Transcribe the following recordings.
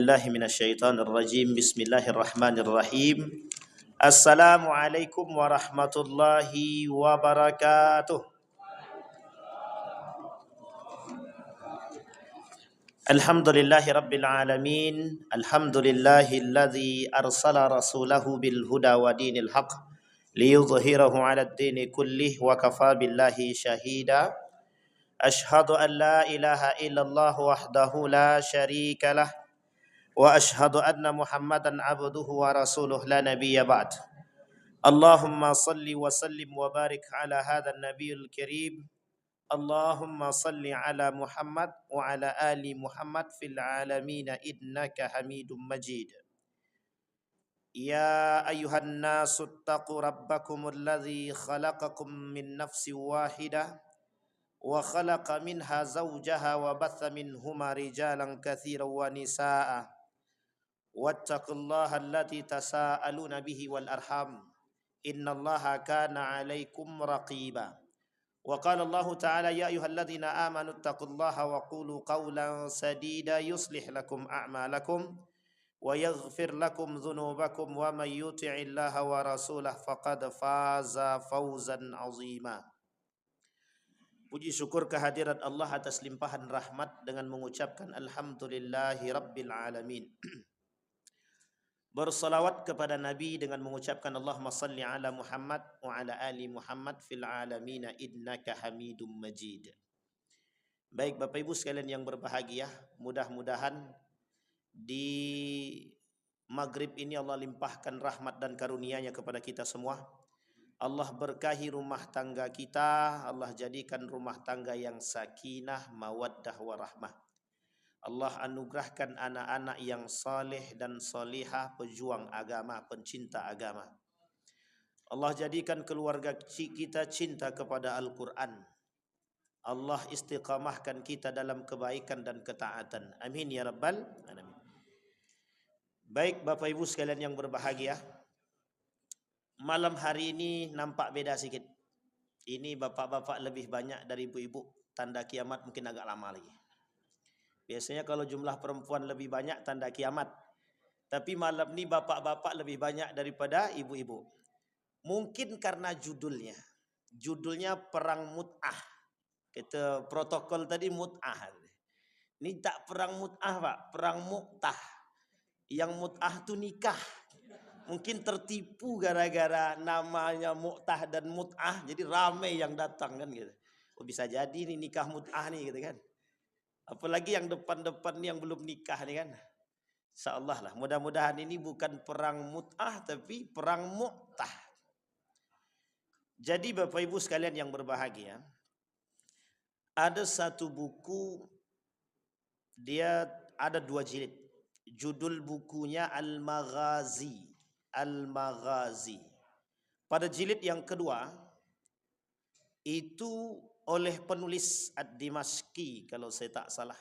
Billahi minasyaitonir rajim. Bismillahirrahmanirrahim. Assalamualaikum warahmatullahi wabarakatuh. Alhamdulillahi rabbil alamin. Alhamdulillahilladzi arsala rasulahu bil huda wa dinil haqq liyudhhirahu 'alad dini kullih wa kafa billahi shahida. Ashhadu an la ilaha illallah wahdahu la syarika lah wa ashhadu anna Muhammadan abduhu wa rasuluh la nabiyya ba'd. Allahumma salli wa sallim wa barik ala hadzal nabiyil karim. Allahumma salli ala Muhammad wa ala ali Muhammad fil alamin innaka Hamidum Majid. Ya ayyuhan nasu taqu rabbakumul ladzi khalaqakum min nafsin wahidah wa khalaqa minha zawjaha wa batha minhuma rijalan katsiran wa nisaa'a. Wattaqullaha allati tasaaluna bihi wal arham. Innallaha kana 'alaikum raqiba. Wa qala Allah ta'ala ya ayyuhalladzina amanu taqullaha wa qulu qawlan sadida yuslih lakum a'malakum wa yaghfir lakum dhunubakum wa may yuti'illaha wa rasulahu faqad faza fawzan 'azima. Puji syukur kehadirat Allah atas limpahan rahmat dengan mengucapkan alhamdulillahi rabbil alamin. Bersalawat kepada Nabi dengan mengucapkan Allahumma salli ala Muhammad wa ala ali Muhammad fil alamin innaka Hamidum Majid. Baik Bapak Ibu sekalian yang berbahagia, mudah-mudahan di maghrib ini Allah limpahkan rahmat dan karunia-Nya kepada kita semua. Allah berkahi rumah tangga kita, Allah jadikan rumah tangga yang sakinah, mawaddah warahmah. Allah anugerahkan anak-anak yang saleh dan salihah, pejuang agama, pencinta agama. Allah jadikan keluarga kita cinta kepada Al-Quran. Allah istiqamahkan kita dalam kebaikan dan ketaatan. Amin ya rabbal alamin. Baik Bapak Ibu sekalian yang berbahagia, malam hari ini nampak beda sedikit. Ini bapak-bapak lebih banyak dari ibu-ibu. Tanda kiamat mungkin agak lama lagi. Biasanya kalau jumlah perempuan lebih banyak tanda kiamat. Tapi malam ini bapak-bapak lebih banyak daripada ibu-ibu. Mungkin karena judulnya. Judulnya perang mut'ah. Kita protokol tadi mut'ah. Ini tak perang mut'ah Pak. Perang mu'tah. Yang mut'ah itu nikah. Mungkin tertipu gara-gara namanya mu'tah dan mut'ah. Jadi ramai yang datang kan gitu. Oh, bisa jadi ini nikah mut'ah nih gitu kan. Apalagi yang depan-depan nih yang belum nikah nih kan. Insyaallah lah. Mudah-mudahan ini bukan perang mut'ah tapi perang mu'tah. Jadi Bapak Ibu sekalian yang berbahagia. Ada satu buku. Dia ada 2 jilid. Judul bukunya Al-Maghazi. Al-Maghazi. Pada jilid yang kedua. Itu oleh penulis Ad-Dimashqi kalau saya tak salah.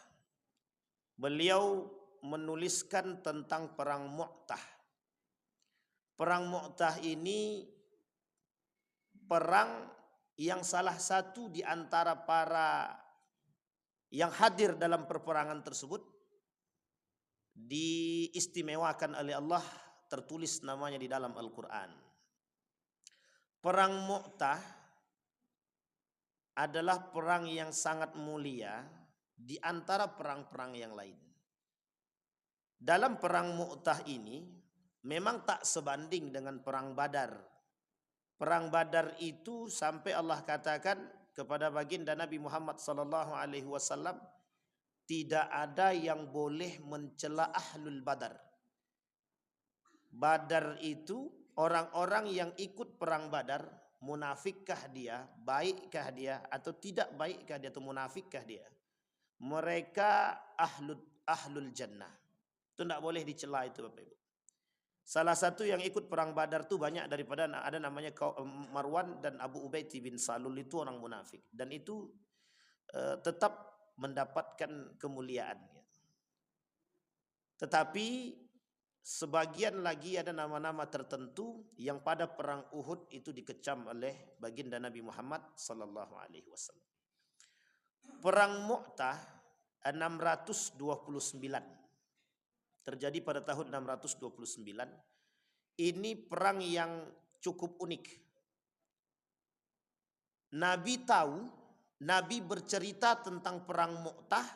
Beliau menuliskan tentang perang Mu'tah. Perang Mu'tah ini perang yang salah satu di antara para yang hadir dalam peperangan tersebut diistimewakan oleh Allah, tertulis namanya di dalam Al-Quran. Perang Mu'tah adalah perang yang sangat mulia di antara perang-perang yang lain. Dalam perang Mu'tah ini memang tak sebanding dengan perang Badar. Perang Badar itu sampai Allah katakan kepada baginda Nabi Muhammad SAW, tidak ada yang boleh mencela ahlul Badar. Badar itu orang-orang yang ikut perang Badar, munafikkah dia, baikkah dia, atau tidak baikkah dia, atau munafikkah dia, mereka ahlul jannah. Itu tidak boleh dicela itu Bapak Ibu. Salah satu yang ikut perang Badar itu banyak daripada ada namanya Marwan dan Abu Ubaid bin Salul, itu orang munafik. Dan itu tetap mendapatkan kemuliaan. Tetapi sebagian lagi ada nama-nama tertentu yang pada perang Uhud itu dikecam oleh baginda Nabi Muhammad sallallahu alaihi wasallam. Perang Mu'tah 629. terjadi pada tahun 629. Ini perang yang cukup unik. Nabi tahu, Nabi bercerita tentang perang Mu'tah,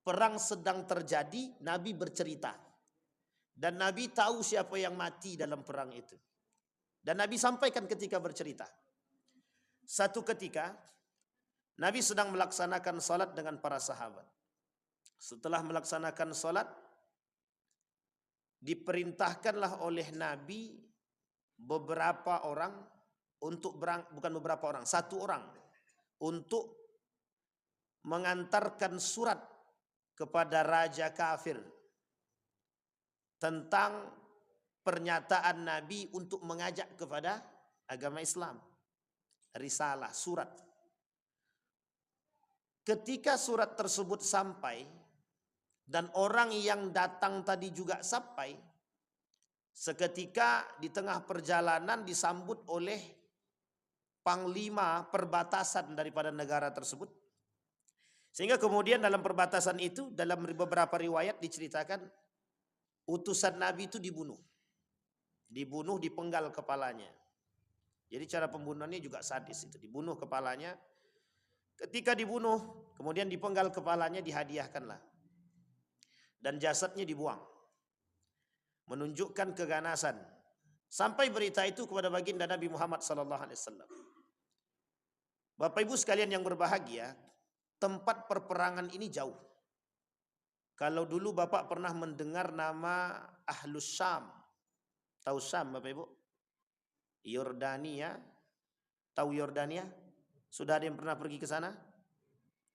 perang sedang terjadi, Nabi bercerita. Dan Nabi tahu siapa yang mati dalam perang itu. Dan Nabi sampaikan ketika bercerita. Satu ketika, Nabi sedang melaksanakan salat dengan para sahabat. Setelah melaksanakan salat, diperintahkanlah oleh Nabi beberapa orang untuk satu orang untuk mengantarkan surat kepada raja kafir tentang pernyataan Nabi untuk mengajak kepada agama Islam. Risalah, surat. Ketika surat tersebut sampai dan orang yang datang tadi juga sampai, seketika di tengah perjalanan disambut oleh panglima perbatasan daripada negara tersebut. Sehingga kemudian dalam perbatasan itu, dalam beberapa riwayat diceritakan, utusan Nabi itu dibunuh. Dibunuh, dipenggal kepalanya. Jadi cara pembunuhannya juga sadis itu. Dibunuh kepalanya. Ketika dibunuh, kemudian dipenggal kepalanya, dihadiahkanlah. Dan jasadnya dibuang. Menunjukkan keganasan. Sampai berita itu kepada baginda Nabi Muhammad SAW. Bapak Ibu sekalian yang berbahagia, tempat perperangan ini jauh. Kalau dulu Bapak pernah mendengar nama Ahlus Syam. Tahu Syam Bapak Ibu? Yordania. Tahu Yordania? Sudah ada yang pernah pergi ke sana?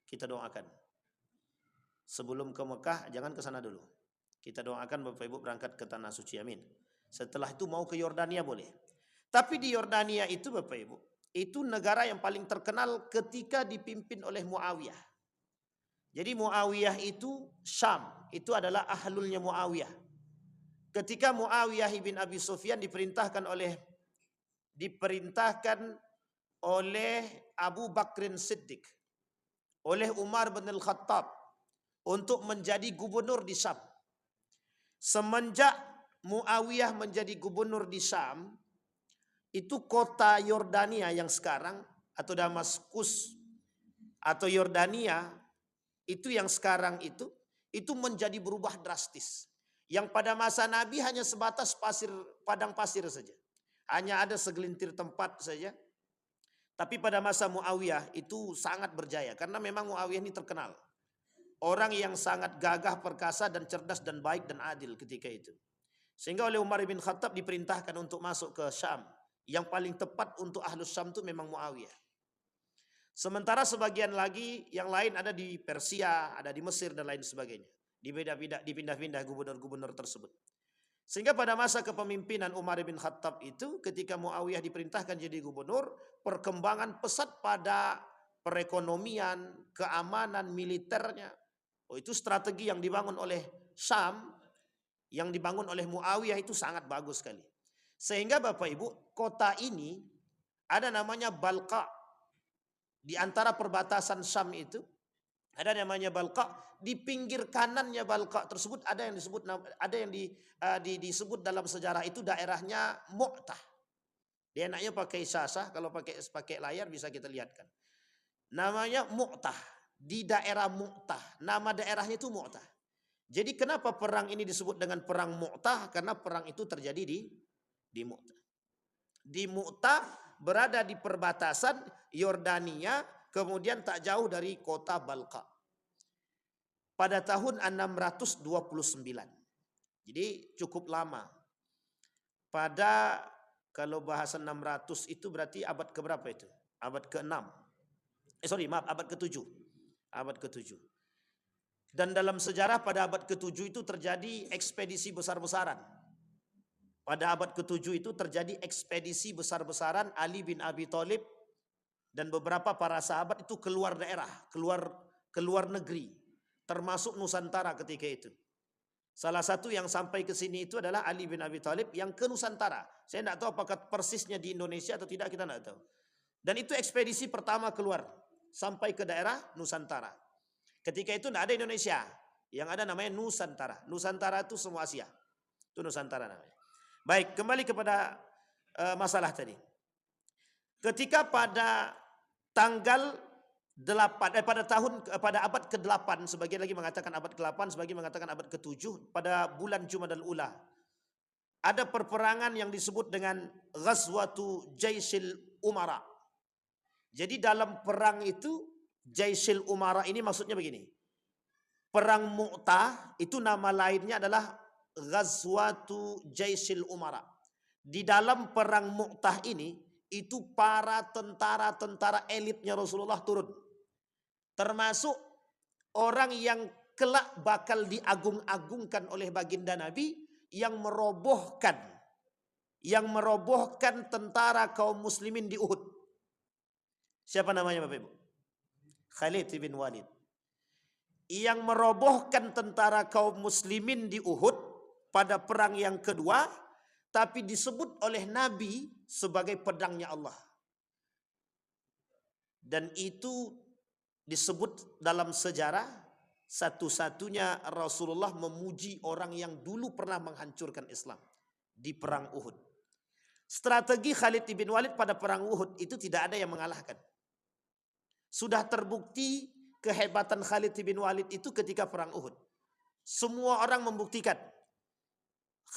Kita doakan. Sebelum ke Mekah, jangan ke sana dulu. Kita doakan Bapak Ibu berangkat ke Tanah Suci, amin. Setelah itu mau ke Yordania boleh. Tapi di Yordania itu Bapak Ibu, itu negara yang paling terkenal ketika dipimpin oleh Muawiyah. Jadi Muawiyah itu Syam, itu adalah ahlulnya Muawiyah. Ketika Muawiyah bin Abi Sufyan diperintahkan oleh Abu Bakrin Siddiq, oleh Umar bin Al-Khattab untuk menjadi gubernur di Syam. Semenjak Muawiyah menjadi gubernur di Syam, itu kota Yordania yang sekarang, atau Damaskus atau Yordania, itu yang sekarang itu menjadi berubah drastis. Yang pada masa Nabi hanya sebatas padang pasir saja. Hanya ada segelintir tempat saja. Tapi pada masa Muawiyah itu sangat berjaya. Karena memang Muawiyah ini terkenal. Orang yang sangat gagah, perkasa, dan cerdas, dan baik, dan adil ketika itu. Sehingga oleh Umar bin Khattab diperintahkan untuk masuk ke Syam. Yang paling tepat untuk Ahlus Syam itu memang Muawiyah. Sementara sebagian lagi yang lain ada di Persia, ada di Mesir, dan lain sebagainya. Dipindah-pindah gubernur-gubernur tersebut. Sehingga pada masa kepemimpinan Umar bin Khattab itu, ketika Muawiyah diperintahkan jadi gubernur, perkembangan pesat pada perekonomian, keamanan, militernya. Oh, itu strategi yang dibangun oleh Syam, yang dibangun oleh Muawiyah itu sangat bagus sekali. Sehingga Bapak Ibu, kota ini ada namanya Balqa. Di antara perbatasan Syam itu ada namanya Balqa. Di pinggir kanannya Balqa tersebut ada yang disebut dalam sejarah itu daerahnya Mu'tah. Dia enaknya pakai syasah, kalau pakai layar bisa kita lihatkan. Namanya Mu'tah. Di daerah Mu'tah. Nama daerahnya itu Mu'tah. Jadi kenapa perang ini disebut dengan perang Mu'tah? Karena perang itu terjadi di Mu'tah. Di Mu'tah berada di perbatasan Yordania, kemudian tak jauh dari kota Balqa. Pada tahun 629. Jadi cukup lama. Kalau bahasa 600 itu berarti abad keberapa itu? Abad ke-6. Abad ke-7. Abad ke-7. Dan dalam sejarah pada abad ke-7 itu terjadi ekspedisi besar-besaran. Pada abad ke-7 itu terjadi ekspedisi besar-besaran. Ali bin Abi Thalib dan beberapa para sahabat itu keluar daerah, keluar negeri, termasuk Nusantara ketika itu. Salah satu yang sampai ke sini itu adalah Ali bin Abi Thalib yang ke Nusantara. Saya tidak tahu apakah persisnya di Indonesia atau tidak, kita tidak tahu. Dan itu ekspedisi pertama keluar sampai ke daerah Nusantara. Ketika itu tidak ada Indonesia. Yang ada namanya Nusantara. Nusantara itu semua Asia. Itu Nusantara namanya. Baik, kembali kepada masalah tadi. Ketika pada tanggal 8, pada abad ke-8, sebagian lagi mengatakan abad ke-8, sebagian mengatakan abad ke-7, pada bulan Jumadal Ula, ada perperangan yang disebut dengan Ghazwatu Jaisil Umara. Jadi dalam perang itu, Jaisil Umara ini maksudnya begini. Perang Mu'tah itu nama lainnya adalah Ghazwatu Jaisil Umara. Di dalam perang Mu'tah ini, itu para tentara-tentara elitnya Rasulullah turun. Termasuk orang yang kelak bakal diagung-agungkan oleh baginda Nabi yang merobohkan tentara kaum muslimin di Uhud. Siapa namanya Bapak Ibu? Khalid bin Walid. Yang merobohkan tentara kaum muslimin di Uhud pada perang yang kedua, tapi disebut oleh Nabi sebagai pedangnya Allah. Dan itu disebut dalam sejarah satu-satunya Rasulullah memuji orang yang dulu pernah menghancurkan Islam di perang Uhud. Strategi Khalid bin Walid pada perang Uhud itu tidak ada yang mengalahkan. Sudah terbukti kehebatan Khalid bin Walid itu ketika perang Uhud. Semua orang membuktikan.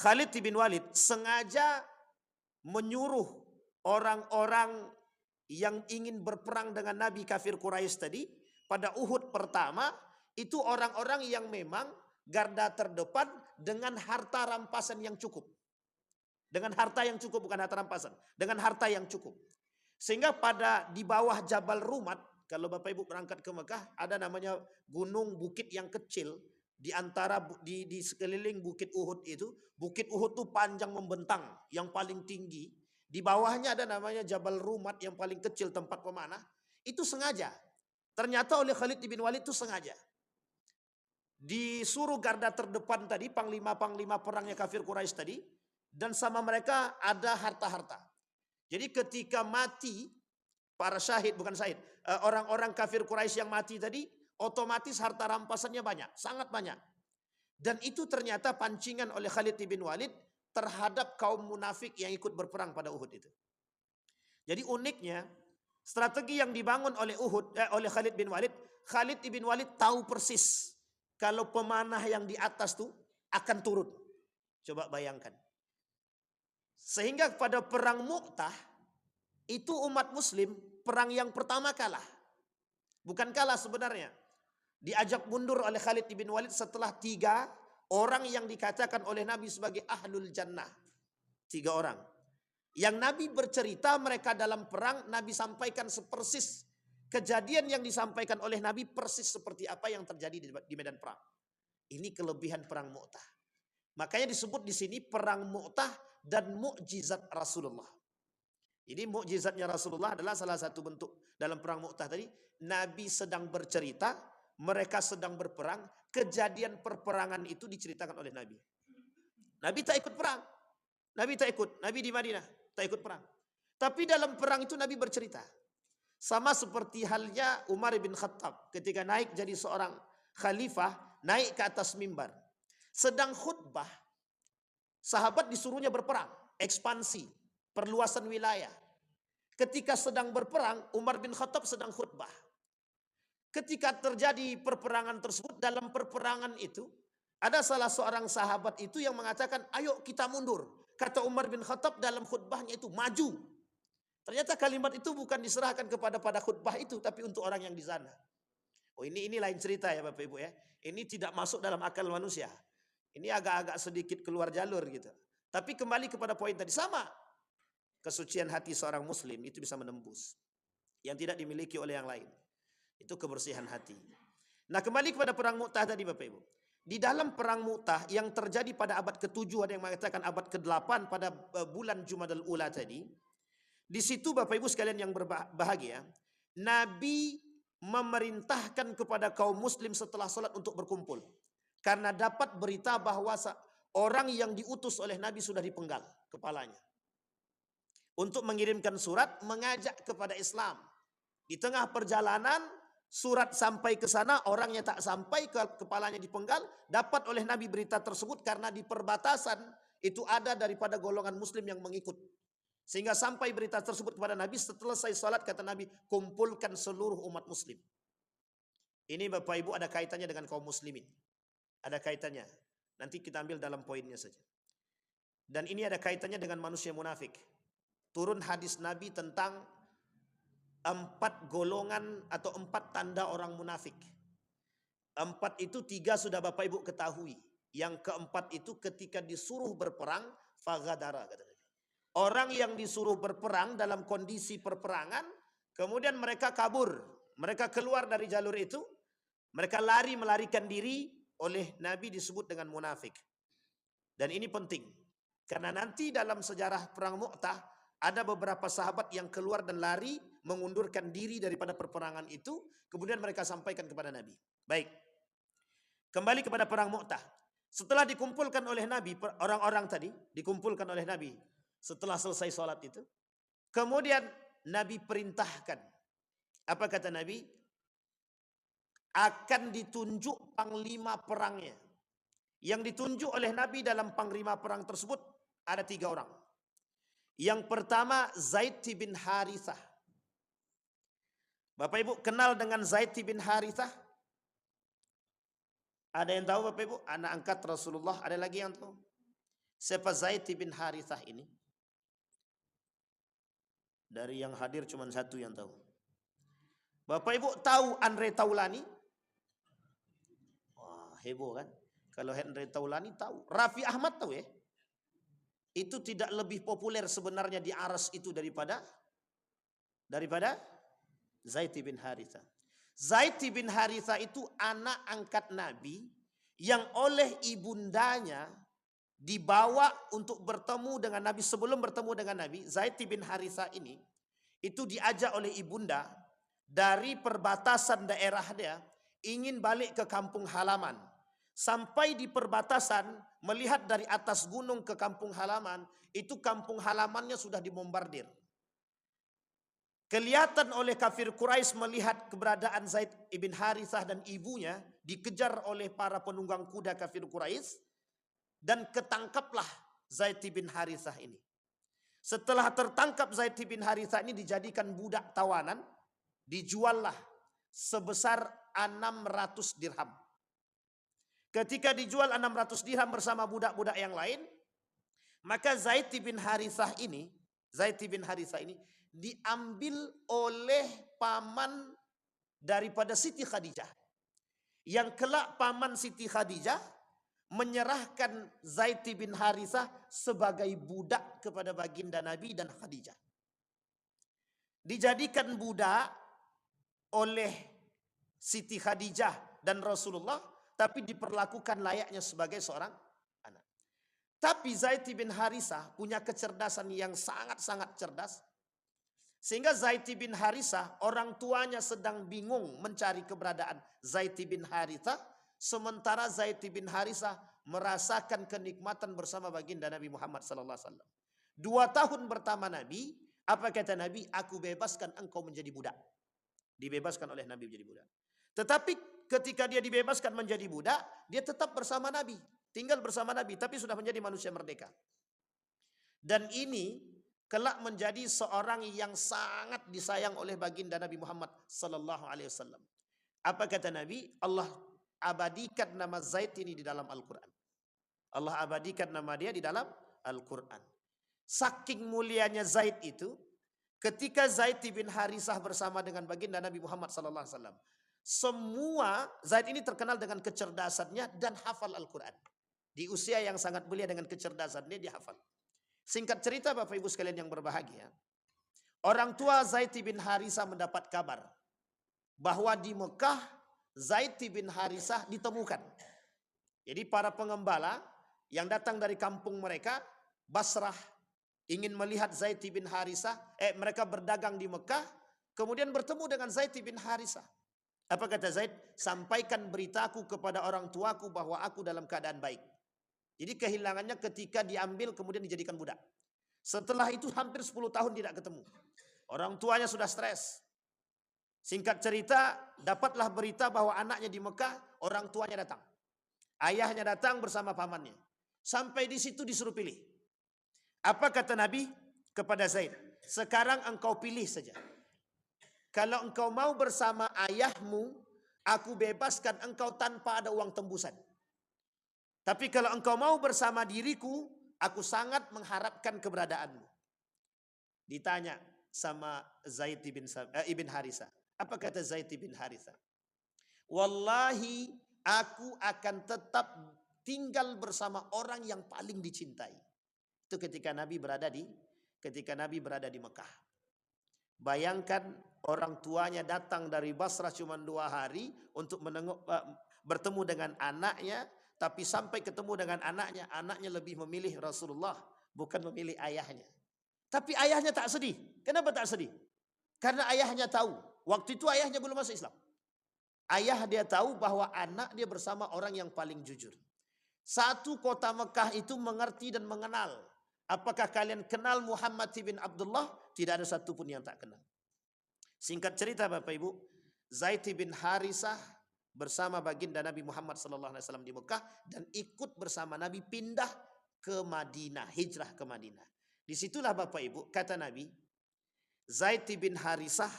Khalid bin Walid sengaja menyuruh orang-orang yang ingin berperang dengan Nabi kafir Quraisy tadi pada Uhud pertama, itu orang-orang yang memang garda terdepan dengan harta rampasan yang cukup. Dengan harta yang cukup, bukan harta rampasan, dengan harta yang cukup. Sehingga di bawah Jabal Rumat, kalau Bapak Ibu berangkat ke Mekah, ada namanya gunung bukit yang kecil di antara di sekeliling bukit Uhud itu. Bukit Uhud itu panjang membentang, yang paling tinggi. Di bawahnya ada namanya Jabal Rumat yang paling kecil tempat pemanah. Itu sengaja. Ternyata oleh Khalid bin Walid itu sengaja. Disuruh garda terdepan tadi, panglima-panglima perangnya kafir Quraisy tadi, dan sama mereka ada harta-harta. Jadi ketika mati para syahid, bukan syahid, orang-orang kafir Quraisy yang mati tadi, otomatis harta rampasannya banyak, sangat banyak. Dan itu ternyata pancingan oleh Khalid bin Walid terhadap kaum munafik yang ikut berperang pada Uhud itu. Jadi uniknya, strategi yang dibangun oleh oleh Khalid bin Walid tahu persis kalau pemanah yang di atas tuh akan turun. Coba bayangkan. Sehingga pada perang Mu'tah, itu umat muslim perang yang pertama kalah. Bukan kalah sebenarnya. Diajak mundur oleh Khalid bin Walid setelah 3 orang yang dikatakan oleh Nabi sebagai ahlul jannah. 3 orang. Yang Nabi bercerita mereka dalam perang, Nabi sampaikan sepersis. Kejadian yang disampaikan oleh Nabi persis seperti apa yang terjadi di medan perang. Ini kelebihan perang Mu'tah. Makanya disebut di sini perang Mu'tah dan mukjizat Rasulullah. Jadi mukjizatnya Rasulullah adalah salah satu bentuk dalam perang Mu'tah tadi. Nabi sedang bercerita, mereka sedang berperang, kejadian perperangan itu diceritakan oleh Nabi. Nabi tak ikut perang. Nabi tak ikut. Nabi di Madinah tak ikut perang. Tapi dalam perang itu Nabi bercerita. Sama seperti halnya Umar bin Khattab ketika naik jadi seorang khalifah, naik ke atas mimbar. Sedang khutbah, sahabat disuruhnya berperang, ekspansi, perluasan wilayah. Ketika sedang berperang, Umar bin Khattab sedang khutbah. Ketika terjadi perperangan tersebut, dalam perperangan itu, ada salah seorang sahabat itu yang mengatakan, ayo kita mundur. Kata Umar bin Khattab dalam khutbahnya itu, maju. Ternyata kalimat itu bukan diserahkan pada khutbah itu, tapi untuk orang yang di sana. Oh ini lain cerita ya Bapak Ibu ya. Ini tidak masuk dalam akal manusia. Ini agak-agak sedikit keluar jalur gitu. Tapi kembali kepada poin tadi, sama. Kesucian hati seorang muslim itu bisa menembus. Yang tidak dimiliki oleh yang lain. Itu kebersihan hati. Nah kembali kepada perang Mu'tah tadi Bapak Ibu. Di dalam perang Mu'tah yang terjadi pada abad ke-7, ada yang mengatakan abad ke-8 pada bulan Jumadal Ula tadi. Di situ Bapak Ibu sekalian yang berbahagia, Nabi memerintahkan kepada kaum muslim setelah salat untuk berkumpul. Karena dapat berita bahwa orang yang diutus oleh Nabi sudah dipenggal kepalanya. Untuk mengirimkan surat mengajak kepada Islam. Di tengah perjalanan Surat sampai ke sana, orangnya tak sampai, kepalanya dipenggal, dapat oleh Nabi berita tersebut karena di perbatasan itu ada daripada golongan muslim yang mengikut. Sehingga sampai berita tersebut kepada Nabi, setelah saya salat kata Nabi, kumpulkan seluruh umat muslim. Ini Bapak Ibu ada kaitannya dengan kaum muslimin. Ada kaitannya. Nanti kita ambil dalam poinnya saja. Dan ini ada kaitannya dengan manusia munafik. Turun hadis Nabi tentang 4 golongan atau 4 tanda orang munafik. 4 itu 3 sudah Bapak Ibu ketahui. Yang keempat itu ketika disuruh berperang, faghadara kata Nabi. Orang yang disuruh berperang dalam kondisi perperangan, kemudian mereka kabur, mereka keluar dari jalur itu, mereka melarikan diri, oleh Nabi disebut dengan munafik. Dan ini penting, karena nanti dalam sejarah perang Mu'tah ada beberapa sahabat yang keluar dan lari, mengundurkan diri daripada perperangan itu, kemudian mereka sampaikan kepada Nabi. Baik, kembali kepada perang Mu'tah. Setelah dikumpulkan oleh Nabi, orang-orang tadi dikumpulkan oleh Nabi setelah selesai sholat itu, kemudian Nabi perintahkan, apa kata Nabi? Akan ditunjuk panglima perangnya. Yang ditunjuk oleh Nabi dalam panglima perang tersebut ada 3 orang. Yang pertama Zaid bin Harithah. Bapak Ibu kenal dengan Zaid bin Harithah? Ada yang tahu Bapak Ibu? Anak angkat Rasulullah, ada lagi yang tahu? Siapa Zaid bin Harithah ini? Dari yang hadir cuma 1 yang tahu. Bapak Ibu tahu Andre Taulani? Wah, heboh kan? Kalau Andre Taulani tahu. Raffi Ahmad tahu ya? Itu tidak lebih populer sebenarnya di Aras itu daripada Zaid bin Harithah. Zaid bin Harithah itu anak angkat Nabi yang oleh ibundanya dibawa untuk bertemu dengan Nabi. Sebelum bertemu dengan Nabi, Zaid bin Harithah ini itu diajak oleh ibunda dari perbatasan daerah dia, ingin balik ke kampung halaman. Sampai di perbatasan, melihat dari atas gunung ke kampung halaman, itu kampung halamannya sudah dibombardir. Kelihatan oleh kafir Quraisy melihat keberadaan Zaid bin Harithah dan ibunya dikejar oleh para penunggang kuda kafir Quraisy, dan ketangkaplah Zaid bin Harithah ini. Setelah tertangkap Zaid bin Harithah ini dijadikan budak tawanan, dijuallah sebesar 600 dirham. Ketika dijual 600 dirham bersama budak-budak yang lain, maka Zaid bin Harithah ini diambil oleh paman daripada Siti Khadijah. Yang kelak paman Siti Khadijah menyerahkan Zaid bin Harithah sebagai budak kepada baginda Nabi dan Khadijah. Dijadikan budak oleh Siti Khadijah dan Rasulullah, tapi diperlakukan layaknya sebagai seorang anak. Tapi Zaid bin Harithah punya kecerdasan yang sangat-sangat cerdas. Sehingga Zaid bin Harithah, orang tuanya sedang bingung mencari keberadaan Zaid bin Harithah, sementara Zaid bin Harithah merasakan kenikmatan bersama baginda Nabi Muhammad SAW. 2 tahun pertama Nabi, apa kata Nabi? Aku bebaskan engkau menjadi budak. Dibebaskan oleh Nabi menjadi budak. Tetapi ketika dia dibebaskan menjadi budak, dia tetap bersama Nabi, tinggal bersama Nabi, tapi sudah menjadi manusia merdeka. Dan ini kelak menjadi seorang yang sangat disayang oleh baginda Nabi Muhammad sallallahu alaihi wasallam. Apa kata Nabi? Allah abadikan nama Zaid ini di dalam Al-Qur'an. Allah abadikan nama dia di dalam Al-Qur'an. Saking mulianya Zaid itu, ketika Zaid bin Harithah bersama dengan baginda Nabi Muhammad sallallahu alaihi wasallam, semua Zaid ini terkenal dengan kecerdasannya dan hafal Al-Quran. Di usia yang sangat belia dengan kecerdasannya dia hafal. Singkat cerita Bapak Ibu sekalian yang berbahagia, orang tua Zaid bin Harithah mendapat kabar bahwa di Mekah Zaid bin Harithah ditemukan. Jadi para pengembala yang datang dari kampung mereka, Basrah, ingin melihat Zaid bin Harithah, mereka berdagang di Mekah, kemudian bertemu dengan Zaid bin Harithah. Apa kata Zaid? Sampaikan beritaku kepada orang tuaku bahwa aku dalam keadaan baik. Jadi kehilangannya ketika diambil kemudian dijadikan budak. Setelah itu hampir 10 tahun tidak ketemu. Orang tuanya sudah stres. Singkat cerita, dapatlah berita bahwa anaknya di Mekah, orang tuanya datang. Ayahnya datang bersama pamannya. Sampai di situ disuruh pilih. Apa kata Nabi kepada Zaid? Sekarang engkau pilih saja. Kalau engkau mau bersama ayahmu, aku bebaskan engkau tanpa ada uang tembusan. Tapi kalau engkau mau bersama diriku, aku sangat mengharapkan keberadaanmu. Ditanya sama Zaid ibn Harithah. Apa kata Zaid bin Harithah? Wallahi aku akan tetap tinggal bersama orang yang paling dicintai. Itu ketika Nabi berada di Mekah. Bayangkan orang tuanya datang dari Basrah cuma 2 hari untuk bertemu dengan anaknya, tapi sampai ketemu dengan anaknya lebih memilih Rasulullah, bukan memilih ayahnya. Tapi ayahnya tak sedih. Kenapa tak sedih? Karena ayahnya tahu. Waktu itu ayahnya belum masuk Islam. Ayah dia tahu bahwa anak dia bersama orang yang paling jujur. Satu kota Mekah itu mengerti dan mengenal. Apakah kalian kenal Muhammad bin Abdullah? Tidak ada satupun yang tak kenal. Singkat cerita Bapak Ibu, Zaid bin Harithah bersama baginda Nabi Muhammad SAW di Mekah dan ikut bersama Nabi pindah ke Madinah, hijrah ke Madinah. Disitulah Bapak Ibu kata Nabi, Zaid bin Harithah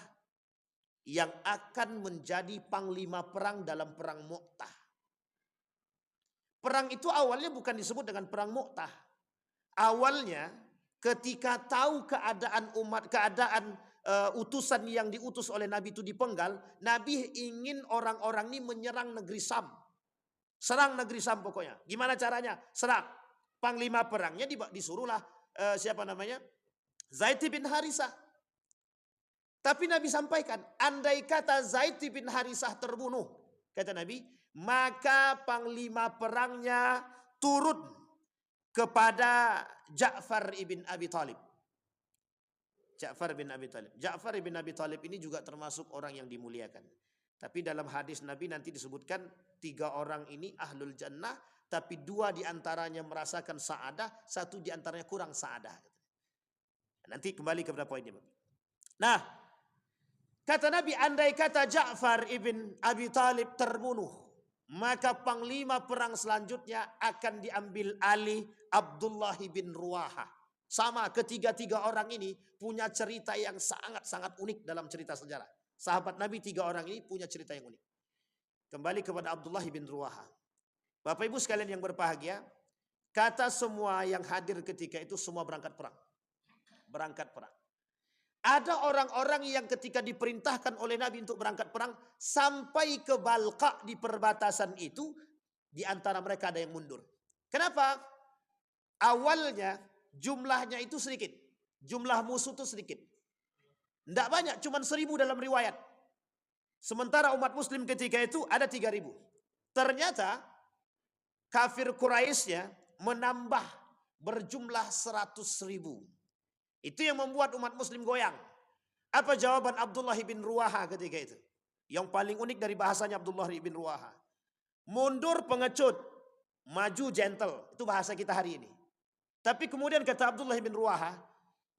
yang akan menjadi panglima perang dalam perang Mu'tah. Perang itu awalnya bukan disebut dengan perang Mu'tah. Awalnya ketika tahu keadaan utusan yang diutus oleh Nabi itu dipenggal, Nabi ingin orang-orang ini menyerang negeri Sam. Serang negeri Sam pokoknya. Gimana caranya? Serang. Panglima perangnya disuruhlah Zaid bin Harithah. Tapi Nabi sampaikan, andai kata Zaid bin Harithah terbunuh, kata Nabi, maka panglima perangnya turun kepada Ja'far ibn Abi Talib. Ja'far bin Abi Talib. Ja'far bin Abi Talib ini juga termasuk orang yang dimuliakan. Tapi dalam hadis Nabi nanti disebutkan 3 orang ini ahlul jannah, tapi 2 diantaranya merasakan sa'adah, 1 diantaranya kurang sa'adah. Nanti kembali kepada poin ini. Nah, kata Nabi, andai kata Ja'far ibn Abi Talib terbunuh, maka panglima perang selanjutnya akan diambil alih Abdullah bin Ruwaha. Sama, ketiga-tiga orang ini punya cerita yang sangat-sangat unik dalam cerita sejarah. Sahabat Nabi 3 orang ini punya cerita yang unik. Kembali kepada Abdullah bin Ruwaha. Bapak Ibu sekalian yang berbahagia, kata semua yang hadir ketika itu semua berangkat perang. Berangkat perang. Ada orang-orang yang ketika diperintahkan oleh Nabi untuk berangkat perang, sampai ke Balqa di perbatasan itu, di antara mereka ada yang mundur. Kenapa? Awalnya jumlahnya itu sedikit. Jumlah musuh itu sedikit. Tidak banyak, cuma 1.000 dalam riwayat. Sementara umat muslim ketika itu ada 3.000. Ternyata kafir Quraisynya menambah berjumlah 100.000. Itu yang membuat umat muslim goyang. Apa jawaban Abdullah bin Ruwaha ketika itu? Yang paling unik dari bahasanya Abdullah bin Ruwaha. Mundur pengecut, maju gentle. Itu bahasa kita hari ini. Tapi kemudian kata Abdullah bin Ruwaha,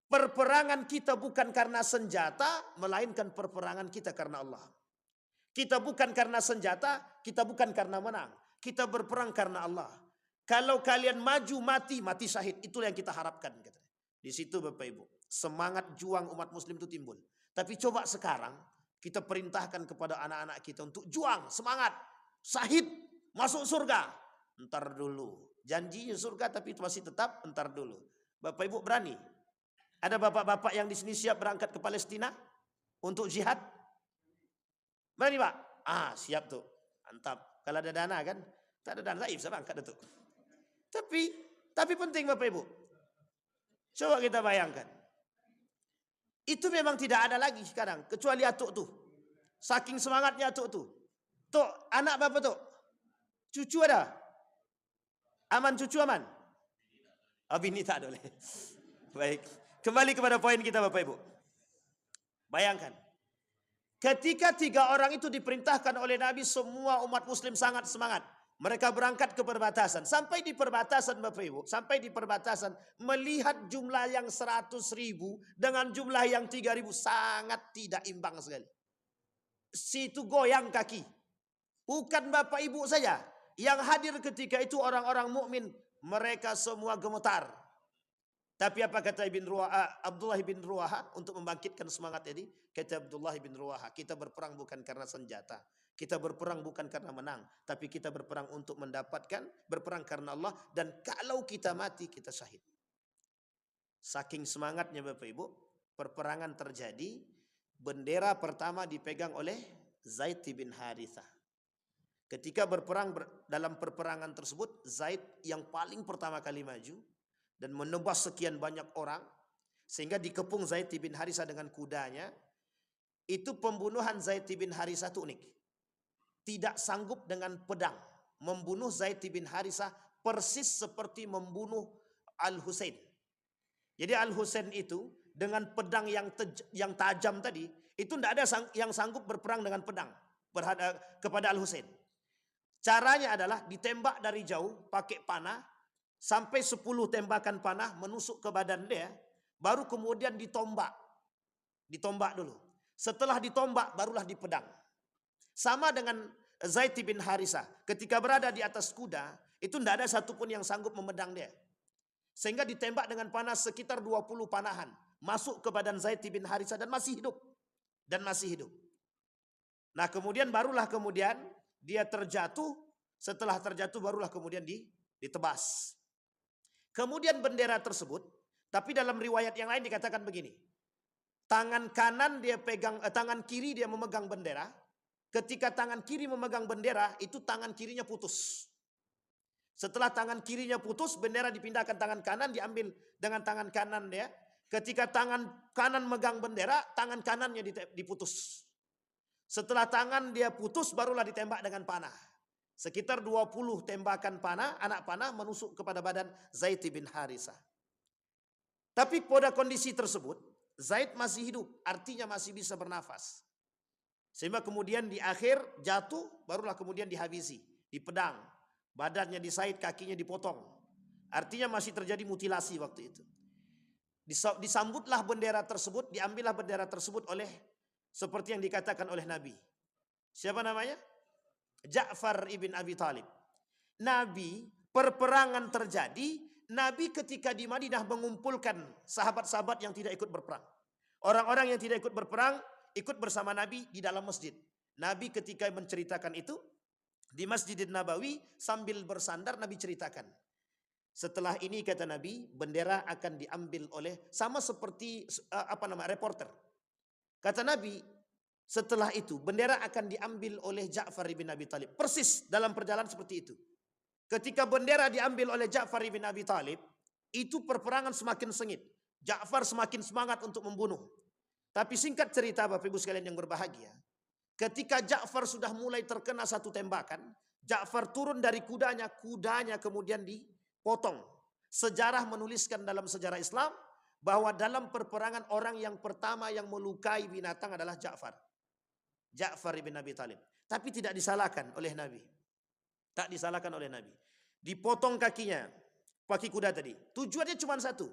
perperangan kita bukan karena senjata, melainkan perperangan kita karena Allah. Kita bukan karena senjata, kita bukan karena menang. Kita berperang karena Allah. Kalau kalian maju mati syahid. Itulah yang kita harapkan. Di situ Bapak Ibu, semangat juang umat muslim itu timbul. Tapi coba sekarang kita perintahkan kepada anak-anak kita untuk juang, semangat, syahid, masuk surga. Entar dulu. Janji surga tapi itu masih tetap entar dulu. Bapak Ibu berani? Ada bapak-bapak yang di sini siap berangkat ke Palestina untuk jihad? Berani Pak? Siap tuh. Mantap. Kalau ada dana kan? Tak ada dana, saya bisa berangkat itu. Tapi penting Bapak Ibu. Coba kita bayangkan. Itu memang tidak ada lagi sekarang. Kecuali atuk tuh. Saking semangatnya atuk tuh. Tuk, anak bapak tuh. Cucu ada? Aman cucu aman? Bini tak boleh. Baik. Kembali kepada poin kita Bapak Ibu. Bayangkan. Ketika 3 orang itu diperintahkan oleh Nabi, semua umat muslim sangat semangat. Mereka berangkat ke perbatasan. Sampai di perbatasan Bapak Ibu. Sampai di perbatasan. Melihat jumlah yang 100.000 dengan jumlah yang 3.000. Sangat tidak imbang sekali. situ goyang kaki. Bukan bapak ibu saja. Yang hadir ketika itu orang-orang mukmin, mereka semua gemetar. Tapi apa kata Abdullah bin Ruwaha untuk membangkitkan semangat ini? Kata Abdullah bin Ruwaha, kita berperang bukan karena senjata. Kita berperang bukan karena menang. Tapi kita berperang untuk mendapatkan, berperang karena Allah. Dan kalau kita mati, kita syahid. Saking semangatnya Bapak Ibu, perperangan terjadi. Bendera pertama dipegang oleh Zaid bin Harithah. Ketika berperang dalam perperangan tersebut, Zaid yang paling pertama kali maju dan menebas sekian banyak orang, sehingga dikepung Zaid bin Harithah dengan kudanya. Itu pembunuhan Zaid bin Harithah itu unik. Tidak sanggup dengan pedang membunuh Zaid bin Harithah persis seperti membunuh Al-Husain. Jadi Al-Husain itu dengan pedang yang tajam tadi, itu tidak ada yang sanggup berperang dengan pedang kepada Al-Husain. Caranya adalah ditembak dari jauh pakai panah sampai 10 tembakan panah menusuk ke badan dia, baru kemudian ditombak. Ditombak dulu. Setelah ditombak barulah dipedang. Sama dengan Zaid bin Harithah, ketika berada di atas kuda, itu tidak ada satupun yang sanggup memedang dia. Sehingga ditembak dengan panah sekitar 20 panahan, masuk ke badan Zaid bin Harithah dan masih hidup. Dan masih hidup. Nah kemudian dia terjatuh, setelah terjatuh barulah kemudian ditebas. Kemudian bendera tersebut, tapi dalam riwayat yang lain dikatakan begini. Tangan kiri dia memegang bendera. Ketika tangan kiri memegang bendera, itu tangan kirinya putus. Setelah tangan kirinya putus, bendera dipindahkan tangan kanan, diambil dengan tangan kanan dia. Ketika tangan kanan megang bendera, tangan kanannya diputus. Setelah tangan dia putus, barulah ditembak dengan panah. Sekitar 20 tembakan panah, anak panah menusuk kepada badan Zaid bin Harithah. Tapi pada kondisi tersebut, Zaid masih hidup, artinya masih bisa bernafas. Sehingga kemudian di akhir jatuh, barulah kemudian dihabisi, dipedang. Badannya disait, kakinya dipotong. Artinya masih terjadi mutilasi waktu itu. Disambutlah bendera tersebut, diambillah bendera tersebut oleh seperti yang dikatakan oleh Nabi. Siapa namanya? Ja'far ibn Abi Talib. Nabi, perperangan terjadi. Nabi ketika di Madinah mengumpulkan sahabat-sahabat yang tidak ikut berperang. Orang-orang yang tidak ikut berperang, ikut bersama Nabi di dalam masjid. Nabi ketika menceritakan itu, di Masjidin Nabawi sambil bersandar Nabi ceritakan. Setelah ini kata Nabi, bendera akan diambil oleh, sama seperti reporter. Kata Nabi, setelah itu bendera akan diambil oleh Ja'far bin Abi Talib. Persis dalam perjalanan seperti itu. Ketika bendera diambil oleh Ja'far bin Abi Talib, itu perperangan semakin sengit. Ja'far semakin semangat untuk membunuh. Tapi singkat cerita Bapak Ibu sekalian yang berbahagia, ketika Ja'far sudah mulai terkena satu tembakan, Ja'far turun dari kudanya kemudian dipotong. Sejarah menuliskan dalam sejarah Islam, bahwa dalam perperangan orang yang pertama yang melukai binatang adalah Ja'far. Ja'far ibn Abi Talib. Tapi tidak disalahkan oleh Nabi. Tak disalahkan oleh Nabi. Dipotong kakinya, kaki kuda tadi. Tujuannya cuma satu.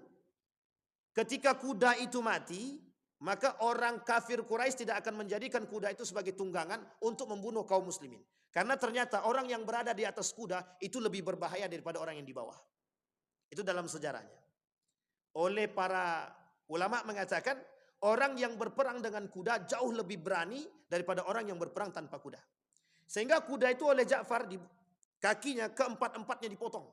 Ketika kuda itu mati, maka orang kafir Quraisy tidak akan menjadikan kuda itu sebagai tunggangan untuk membunuh kaum muslimin. Karena ternyata orang yang berada di atas kuda itu lebih berbahaya daripada orang yang di bawah. Itu dalam sejarahnya. Oleh para ulama mengatakan orang yang berperang dengan kuda jauh lebih berani daripada orang yang berperang tanpa kuda. Sehingga kuda itu oleh Ja'far kakinya keempat-empatnya dipotong.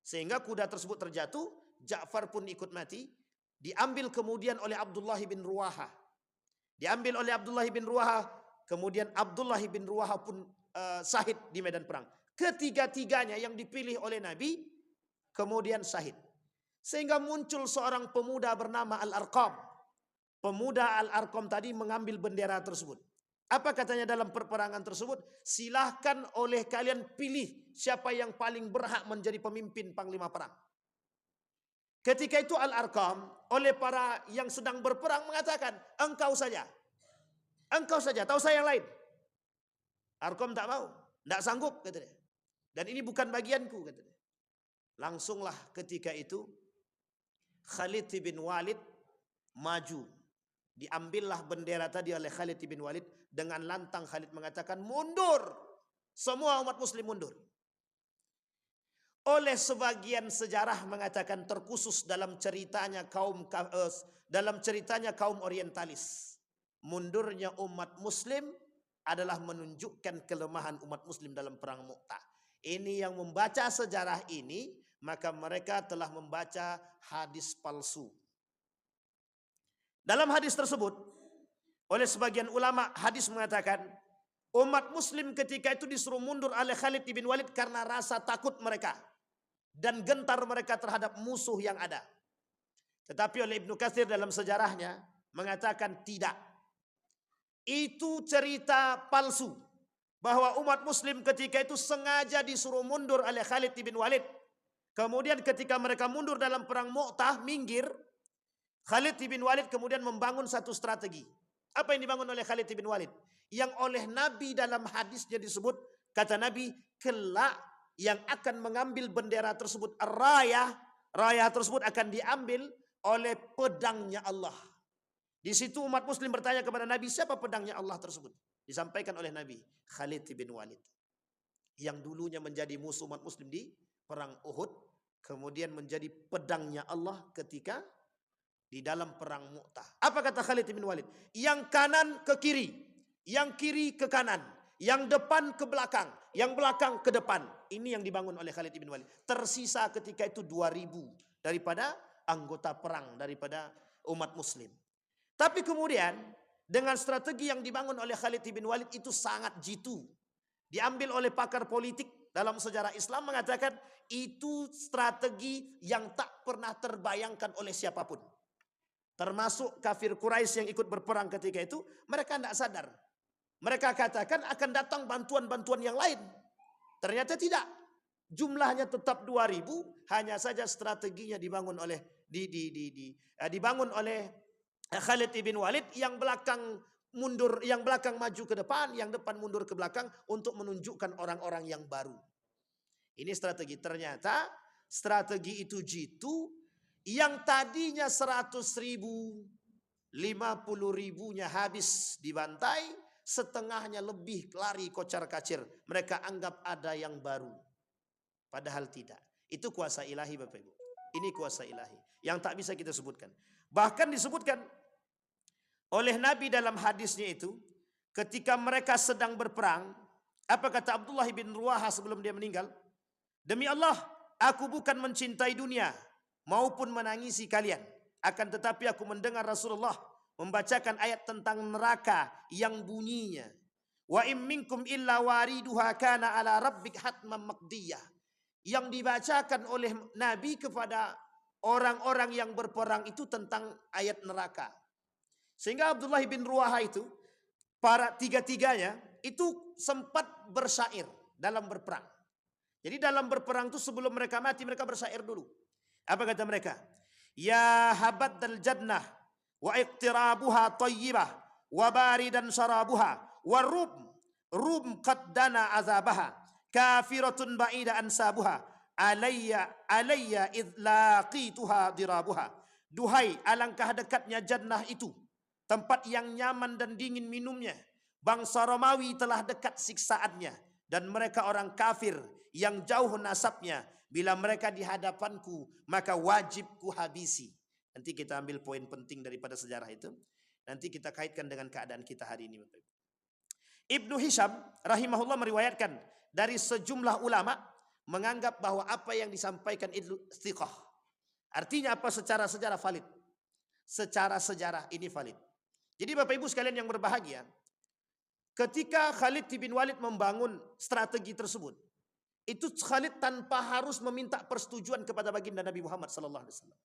Sehingga kuda tersebut terjatuh, Ja'far pun ikut mati. Diambil kemudian oleh Abdullah bin Ruwaha. Kemudian Abdullah bin Ruwaha pun syahid di medan perang. Ketiga-tiganya yang dipilih oleh Nabi kemudian syahid. Sehingga muncul seorang pemuda bernama Al-Arqam. Pemuda Al-Arqam tadi mengambil bendera tersebut. Apa katanya dalam perperangan tersebut? Silahkan oleh kalian pilih siapa yang paling berhak menjadi pemimpin panglima perang. Ketika itu Al-Arqam oleh para yang sedang berperang mengatakan, engkau saja, tahu saya yang lain. Arqam tak mau, tidak sanggup katanya. Dan ini bukan bagianku katanya. Langsunglah ketika itu Khalid bin Walid maju Diambillah bendera tadi oleh Khalid bin Walid. Dengan lantang Khalid mengatakan, mundur. Semua umat muslim mundur. Oleh sebagian sejarah mengatakan terkhusus dalam ceritanya kaum orientalis. Mundurnya umat muslim adalah menunjukkan kelemahan umat muslim dalam perang Mu'tah. Ini yang membaca sejarah ini, maka mereka telah membaca hadis palsu. Dalam hadis tersebut, oleh sebagian ulama, hadis mengatakan umat muslim ketika itu disuruh mundur oleh Khalid bin Walid karena rasa takut mereka dan gentar mereka terhadap musuh yang ada. Tetapi oleh Ibnu Katsir dalam sejarahnya mengatakan tidak. Itu cerita palsu. Bahwa umat muslim ketika itu sengaja disuruh mundur oleh Khalid bin Walid. Kemudian ketika mereka mundur dalam perang Mu'tah, minggir, Khalid bin Walid kemudian membangun satu strategi. Apa yang dibangun oleh Khalid bin Walid? Yang oleh Nabi dalam hadisnya disebut, kata Nabi, kelak yang akan mengambil bendera tersebut, raya tersebut akan diambil oleh pedangnya Allah. Di situ umat muslim bertanya kepada Nabi, siapa pedangnya Allah tersebut? Disampaikan oleh Nabi, Khalid bin Walid. Yang dulunya menjadi musuh umat muslim di perang Uhud, kemudian menjadi pedangnya Allah ketika di dalam perang Mu'tah. Apa kata Khalid bin Walid? Yang kanan ke kiri, yang kiri ke kanan, yang depan ke belakang, yang belakang ke depan. Ini yang dibangun oleh Khalid bin Walid. Tersisa ketika itu 2000 daripada anggota perang daripada umat muslim. Tapi kemudian dengan strategi yang dibangun oleh Khalid bin Walid itu sangat jitu. Diambil oleh pakar politik dalam sejarah Islam mengatakan itu strategi yang tak pernah terbayangkan oleh siapapun. Termasuk kafir Quraisy yang ikut berperang ketika itu, mereka tidak sadar. Mereka katakan akan datang bantuan-bantuan yang lain. Ternyata tidak. Jumlahnya tetap 2000, hanya saja strateginya dibangun oleh dibangun oleh Khalid bin Walid, yang belakang mundur, yang belakang maju ke depan, yang depan mundur ke belakang untuk menunjukkan orang-orang yang baru. Ini strategi. Ternyata strategi itu jitu. Yang tadinya 100.000, 50.000-nya habis dibantai, setengahnya lebih lari kocar-kacir. Mereka anggap ada yang baru. Padahal tidak. Itu kuasa ilahi Bapak Ibu. Ini kuasa ilahi yang tak bisa kita sebutkan. Bahkan disebutkan oleh Nabi dalam hadisnya itu, ketika mereka sedang berperang, apa kata Abdullah bin Ruwaha sebelum dia meninggal? Demi Allah, aku bukan mencintai dunia maupun menangisi kalian. Akan tetapi aku mendengar Rasulullah membacakan ayat tentang neraka yang bunyinya, wa im minkum illa wariduha kana ala rabbik hatman maqdiyah. Yang dibacakan oleh Nabi kepada orang-orang yang berperang itu tentang ayat neraka. Sehingga Abdullah bin Ruwaha itu, para tiga-tiganya itu sempat bersyair dalam berperang. Jadi dalam berperang itu sebelum mereka mati, mereka bersyair dulu. Apa kata mereka? Ya habat dal jannah wa iqtirabuha tayyibah wa baridan syarabuha wa rum qad dana azabaha kafiratun ba'ida ansabuha alayya idh laqituha dirabuha. Duhai, alangkah dekatnya jannah itu, tempat yang nyaman dan dingin minumnya. Bangsa Romawi telah dekat siksaannya, dan mereka orang kafir yang jauh nasabnya. Bila mereka di hadapanku, maka wajib ku habisi. Nanti kita ambil poin penting daripada sejarah itu. Nanti kita kaitkan dengan keadaan kita hari ini. Ibnu Hisham rahimahullah meriwayatkan dari sejumlah ulama menganggap bahwa apa yang disampaikan itu thiqah. Artinya apa? Secara sejarah valid. Secara sejarah ini valid. Jadi Bapak Ibu sekalian yang berbahagia, ketika Khalid bin Walid membangun strategi tersebut, itu Khalid tanpa harus meminta persetujuan kepada baginda Nabi Muhammad sallallahu alaihi wasallam.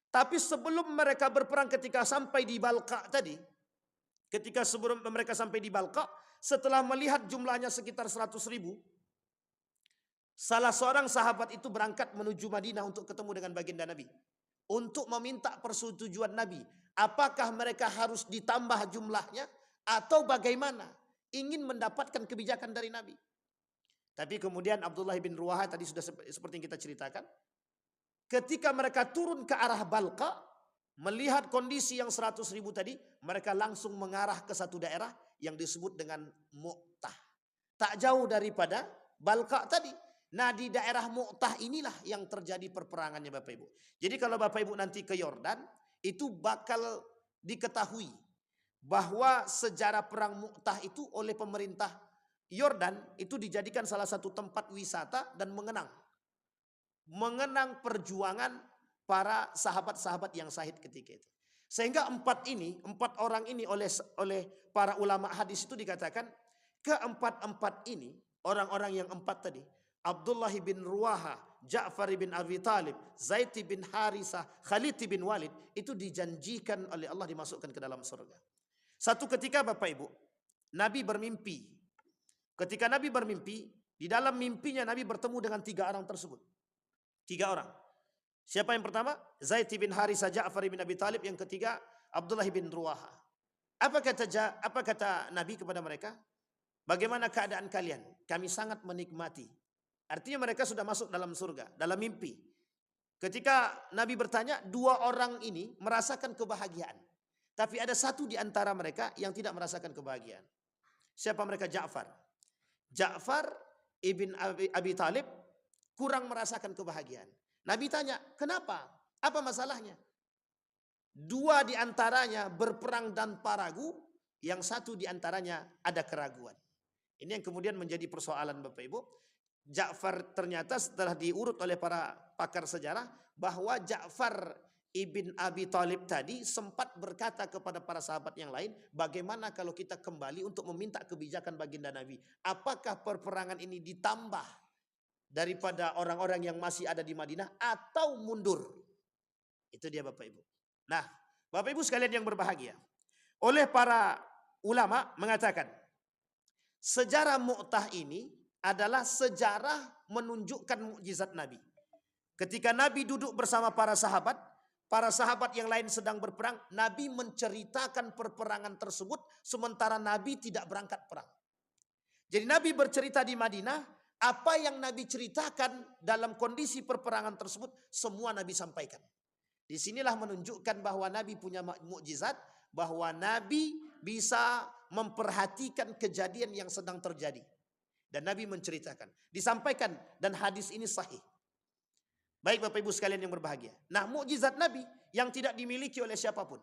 Tapi sebelum mereka berperang, ketika sampai di Balqa tadi, ketika sebelum mereka sampai di Balqa, setelah melihat jumlahnya sekitar 100.000, salah seorang sahabat itu berangkat menuju Madinah untuk ketemu dengan baginda Nabi, untuk meminta persetujuan Nabi. Apakah mereka harus ditambah jumlahnya atau bagaimana? Ingin mendapatkan kebijakan dari Nabi. Tapi kemudian Abdullah bin Ruwaha tadi sudah seperti yang kita ceritakan, ketika mereka turun ke arah Balqa, Melihat kondisi yang 100.000 tadi, mereka langsung mengarah ke satu daerah yang disebut dengan Mu'tah. Tak jauh daripada Balqa tadi. Nah, di daerah Mu'tah inilah yang terjadi perperangannya Bapak Ibu. Jadi kalau Bapak Ibu nanti ke Yordan, itu bakal diketahui bahwa sejarah perang Mu'tah itu oleh pemerintah Yordan itu dijadikan salah satu tempat wisata dan mengenang perjuangan para sahabat-sahabat yang syahid ketika itu. Sehingga empat orang ini oleh para ulama hadis itu dikatakan keempat ini, orang-orang yang empat tadi, Abdullah bin Ruwaha, Ja'far bin Abi Talib, Zaid bin Harisah, Khalid bin Walid, itu dijanjikan oleh Allah dimasukkan ke dalam surga. Satu ketika Bapak Ibu, Nabi bermimpi. Ketika Nabi bermimpi, di dalam mimpinya Nabi bertemu dengan 3 orang tersebut. 3 orang. Siapa yang pertama? Zaid bin Harisah, Ja'far bin Abi Talib. Yang ketiga, Abdullah bin Ruwaha. Apa kata Nabi kepada mereka? Bagaimana keadaan kalian? Kami sangat menikmati. Artinya mereka sudah masuk dalam surga, dalam mimpi. Ketika Nabi bertanya, 2 orang ini merasakan kebahagiaan. Tapi ada satu di antara mereka yang tidak merasakan kebahagiaan. Siapa mereka? Ja'far. Ja'far ibn Abi Talib kurang merasakan kebahagiaan. Nabi tanya, kenapa? Apa masalahnya? 2 di antaranya berperang dan ragu, yang 1 di antaranya ada keraguan. Ini yang kemudian menjadi persoalan Bapak Ibu. Ja'far ternyata setelah diurut oleh para pakar sejarah bahwa Ja'far ibn Abi Talib tadi sempat berkata kepada para sahabat yang lain, bagaimana kalau kita kembali untuk meminta kebijakan baginda Nabi? Apakah perperangan ini ditambah daripada orang-orang yang masih ada di Madinah atau mundur? Itu dia Bapak Ibu. Nah, Bapak Ibu sekalian yang berbahagia, oleh para ulama mengatakan sejarah Mu'tah ini adalah sejarah menunjukkan mukjizat Nabi. Ketika Nabi duduk bersama para sahabat yang lain sedang berperang, Nabi menceritakan perperangan tersebut sementara Nabi tidak berangkat perang. Jadi Nabi bercerita di Madinah, apa yang Nabi ceritakan dalam kondisi perperangan tersebut semua Nabi sampaikan. Disinilah menunjukkan bahwa Nabi punya mukjizat, bahwa Nabi bisa memperhatikan kejadian yang sedang terjadi. Dan Nabi menceritakan, disampaikan, dan hadis ini sahih. Baik Bapak Ibu sekalian yang berbahagia. Nah, mukjizat Nabi yang tidak dimiliki oleh siapapun.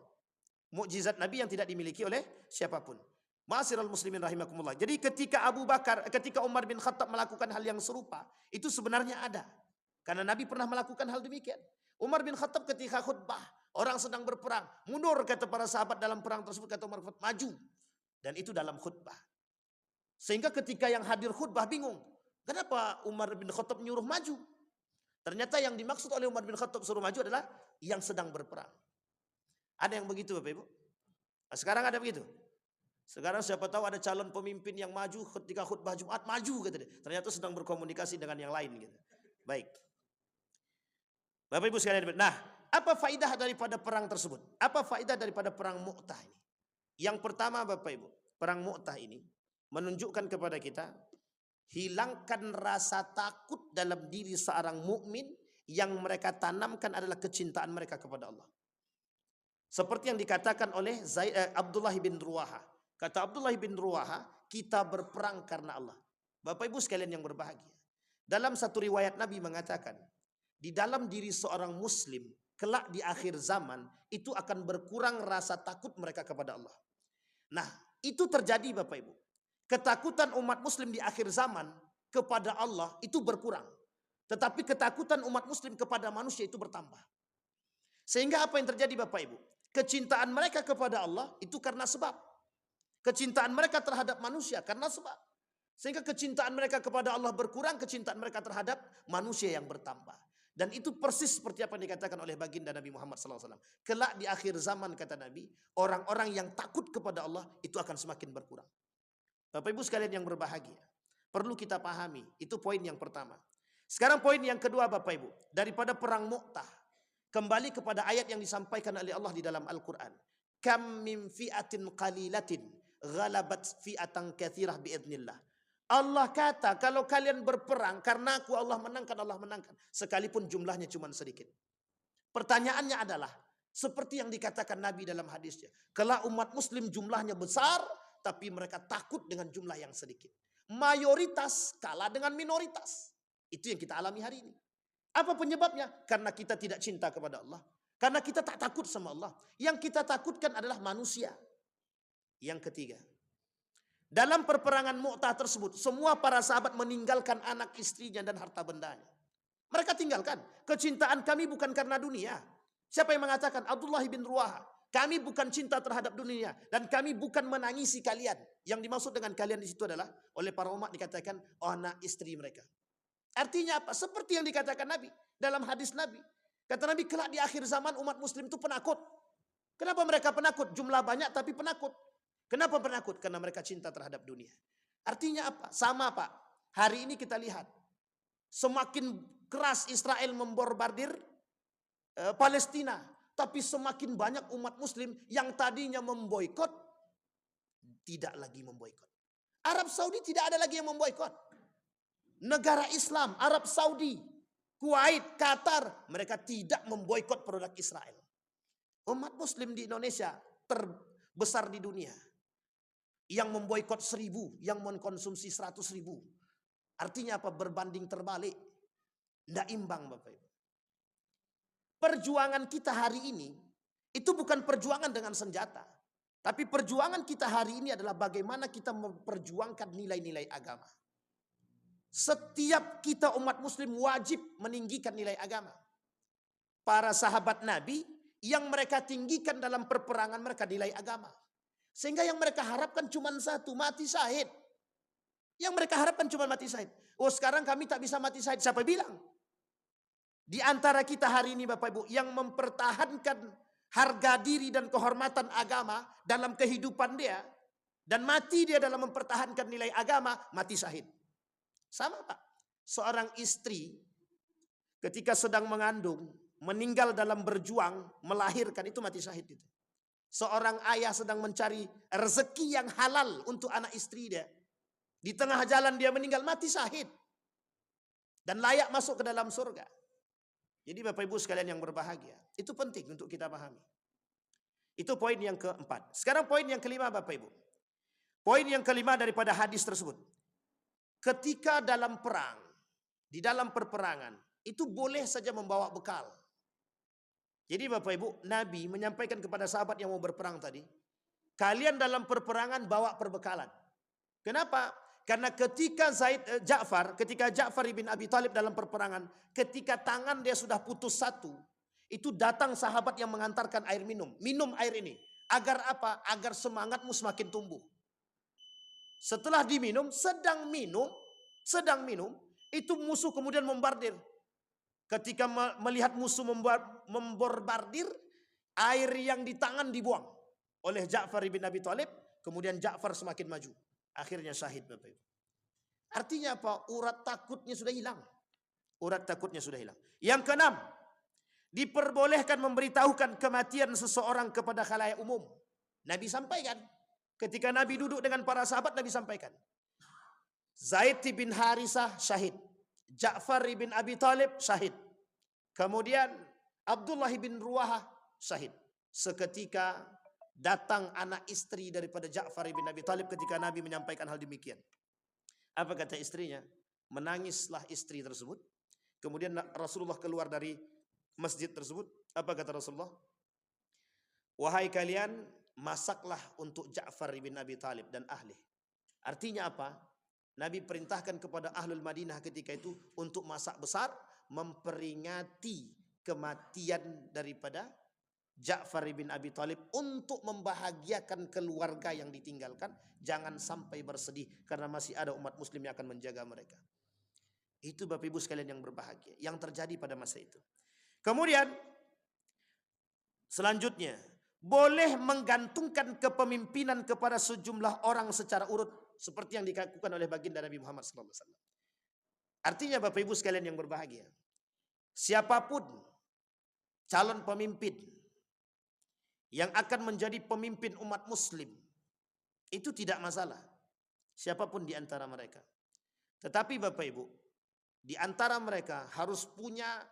Mukjizat Nabi yang tidak dimiliki oleh siapapun. Ma'asyiral muslimin rahimakumullah. Jadi ketika Umar bin Khattab melakukan hal yang serupa, itu sebenarnya ada. Karena Nabi pernah melakukan hal demikian. Umar bin Khattab ketika khutbah, orang sedang berperang, mundur kata para sahabat dalam perang tersebut, kata Umar bin Khattab, maju. Dan itu dalam khutbah. Sehingga ketika yang hadir khutbah bingung, kenapa Umar bin Khattab nyuruh maju? Ternyata yang dimaksud oleh Umar bin Khattab suruh maju adalah yang sedang berperang. Ada yang begitu Bapak Ibu? Nah, sekarang ada begitu? Sekarang siapa tahu ada calon pemimpin yang maju ketika khutbah Jumat, maju kata dia. Ternyata sedang berkomunikasi dengan yang lain gitu. Baik. Bapak Ibu sekalian, nah, apa faidah daripada perang tersebut? Apa faidah daripada perang Mu'tah ini? Yang pertama Bapak Ibu, perang Mu'tah ini menunjukkan kepada kita, hilangkan rasa takut dalam diri seorang mukmin yang mereka tanamkan adalah kecintaan mereka kepada Allah. Seperti yang dikatakan oleh Abdullah bin Ruwaha. Kata Abdullah bin Ruwaha, kita berperang karena Allah. Bapak Ibu sekalian yang berbahagia. Dalam satu riwayat Nabi mengatakan, di dalam diri seorang muslim, kelak di akhir zaman, itu akan berkurang rasa takut mereka kepada Allah. Nah, itu terjadi Bapak Ibu. Ketakutan umat muslim di akhir zaman kepada Allah itu berkurang. Tetapi ketakutan umat muslim kepada manusia itu bertambah. Sehingga apa yang terjadi Bapak Ibu? Kecintaan mereka kepada Allah itu karena sebab. Kecintaan mereka terhadap manusia karena sebab. Sehingga kecintaan mereka kepada Allah berkurang, kecintaan mereka terhadap manusia yang bertambah. Dan itu persis seperti apa yang dikatakan oleh baginda Nabi Muhammad SAW. Kelak di akhir zaman kata Nabi, orang-orang yang takut kepada Allah itu akan semakin berkurang. Bapak Ibu sekalian yang berbahagia, perlu kita pahami, itu poin yang pertama. Sekarang poin yang kedua Bapak Ibu, daripada perang Mu'tah, kembali kepada ayat yang disampaikan oleh Allah di dalam Al-Quran. Kam min fi'atin qalilatin ghalabat fi'atan katsirah biidznillah. Allah kata, kalau kalian berperang karena aku Allah menangkan, sekalipun jumlahnya cuma sedikit. Pertanyaannya adalah, Seperti yang dikatakan Nabi dalam hadisnya. Kelak umat muslim jumlahnya besar, tapi mereka takut dengan jumlah yang sedikit. Mayoritas kalah dengan minoritas. Itu yang kita alami hari ini. Apa penyebabnya? Karena kita tidak cinta kepada Allah. Karena kita tak takut sama Allah. Yang kita takutkan adalah manusia. Yang ketiga, dalam perperangan Mu'tah tersebut, semua para sahabat meninggalkan anak istrinya dan harta bendanya. Mereka tinggalkan. Kecintaan kami bukan karena dunia. Siapa yang mengatakan? Abdullah bin Ruwaha. Kami bukan cinta terhadap dunia dan kami bukan menangisi kalian. Yang dimaksud dengan kalian di situ adalah oleh para ulama dikatakan anak istri mereka. Artinya apa? Seperti yang dikatakan Nabi dalam hadis Nabi. Kata Nabi, kelak di akhir zaman umat muslim itu penakut. Kenapa mereka penakut? Jumlah banyak tapi penakut. Kenapa penakut? Karena mereka cinta terhadap dunia. Artinya apa? Sama Pak. Hari ini kita lihat semakin keras Israel membombardir Palestina, tapi semakin banyak umat muslim yang tadinya memboikot tidak lagi memboikot. Arab Saudi tidak ada lagi yang memboikot. Negara Islam, Arab Saudi, Kuwait, Qatar, mereka tidak memboikot produk Israel. Umat muslim di Indonesia terbesar di dunia yang memboikot 1000, yang mengkonsumsi 100.000. Artinya apa? Berbanding terbalik. Tidak imbang Bapak Ibu. Perjuangan kita hari ini itu bukan perjuangan dengan senjata. Tapi perjuangan kita hari ini adalah bagaimana kita memperjuangkan nilai-nilai agama. Setiap kita umat muslim wajib meninggikan nilai agama. Para sahabat Nabi yang mereka tinggikan dalam perperangan mereka nilai agama. Sehingga yang mereka harapkan cuma satu, mati syahid. Yang mereka harapkan cuma mati syahid. Oh sekarang kami tak bisa mati syahid. Siapa bilang? Di antara kita hari ini Bapak Ibu yang mempertahankan harga diri dan kehormatan agama dalam kehidupan dia dan mati dia dalam mempertahankan nilai agama, mati syahid. Sama Pak. Seorang istri ketika sedang mengandung, meninggal dalam berjuang, melahirkan, itu mati syahid itu. Seorang ayah sedang mencari rezeki yang halal untuk anak istri dia. Di tengah jalan dia meninggal, mati syahid. Dan layak masuk ke dalam surga. Jadi Bapak Ibu sekalian yang berbahagia, itu penting untuk kita pahami. Itu poin yang keempat. Sekarang poin yang kelima Bapak Ibu. Poin yang kelima daripada hadis tersebut. Ketika dalam perang, di dalam perperangan, itu boleh saja membawa bekal. Jadi Bapak Ibu, Nabi menyampaikan kepada sahabat yang mau berperang tadi, kalian dalam perperangan bawa perbekalan. Kenapa? Karena ketika Ja'far ibn Abi Thalib dalam perperangan, ketika tangan dia sudah putus satu, itu datang sahabat yang mengantarkan air minum. Minum air ini. Agar apa? Agar semangatmu semakin tumbuh. Setelah diminum, sedang minum, itu musuh kemudian membardir. Ketika melihat musuh membombardir, air yang di tangan dibuang oleh Ja'far ibn Abi Thalib, kemudian Ja'far semakin maju. Akhirnya syahid Bapak Ibu. Artinya apa? Urat takutnya sudah hilang. Urat takutnya sudah hilang. Yang keenam, diperbolehkan memberitahukan kematian seseorang kepada khalayak umum. Nabi sampaikan. Ketika Nabi duduk dengan para sahabat, Nabi sampaikan. Zaid bin Harisah syahid. Ja'far bin Abi Thalib syahid. Kemudian Abdullah bin Ruwaha syahid. Seketika datang anak istri daripada Ja'far bin Abi Thalib ketika Nabi menyampaikan hal demikian. Apa kata istrinya? Menangislah istri tersebut. Kemudian Rasulullah keluar dari masjid tersebut. Apa kata Rasulullah? Wahai kalian, masaklah untuk Ja'far bin Abi Thalib dan ahli. Artinya apa? Nabi perintahkan kepada ahlul Madinah ketika itu untuk masak besar, memperingati kematian daripada Ja'far bin Abi Thalib untuk membahagiakan keluarga yang ditinggalkan. Jangan sampai bersedih karena masih ada umat muslim yang akan menjaga mereka. Itu Bapak Ibu sekalian yang berbahagia yang terjadi pada masa itu. Kemudian selanjutnya, boleh menggantungkan kepemimpinan kepada sejumlah orang secara urut seperti yang dilakukan oleh baginda Nabi Muhammad SAW. Artinya Bapak Ibu sekalian yang berbahagia, siapapun calon pemimpin yang akan menjadi pemimpin umat muslim, itu tidak masalah. Siapapun di antara mereka. Tetapi Bapak Ibu, di antara mereka harus punya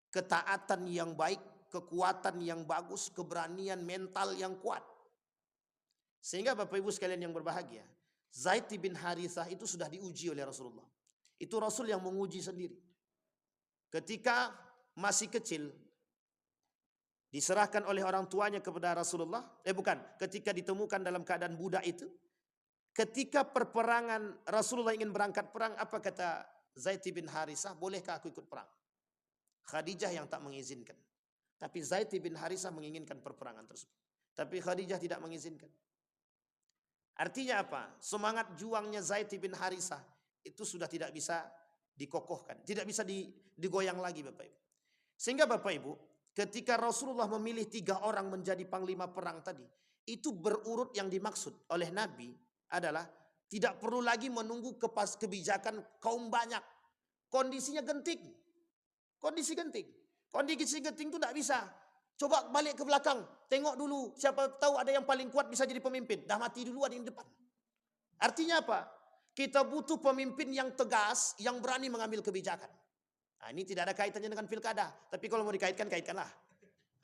ketaatan yang baik kekuatan yang bagus, keberanian mental yang kuat. Sehingga Bapak Ibu sekalian yang berbahagia, Zaid bin Harithah itu sudah diuji oleh Rasulullah. Itu Rasul yang menguji sendiri. Ketika masih kecil, diserahkan oleh orang tuanya kepada Rasulullah. Ketika ditemukan dalam keadaan budak itu. Ketika perperangan Rasulullah ingin berangkat perang, apa kata Zaid bin Harithah? Bolehkah aku ikut perang? Khadijah yang tak mengizinkan. Tapi Zaid bin Harithah menginginkan perperangan tersebut. Tapi Khadijah tidak mengizinkan. Artinya apa? Semangat juangnya Zaid bin Harithah itu sudah tidak bisa dikokohkan. Tidak bisa digoyang lagi Bapak Ibu. Sehingga Bapak Ibu, ketika Rasulullah memilih 3 orang menjadi panglima perang tadi, itu berurut yang dimaksud oleh Nabi adalah tidak perlu lagi menunggu kebijakan kaum banyak. Kondisinya genting. Kondisi genting itu tidak bisa. Coba balik ke belakang, tengok dulu, siapa tahu ada yang paling kuat bisa jadi pemimpin. Dah mati dulu ada yang depan. Artinya apa? Kita butuh pemimpin yang tegas, yang berani mengambil kebijakan. Nah, ini tidak ada kaitannya dengan pilkada, tapi kalau mau dikaitkan, kaitkanlah.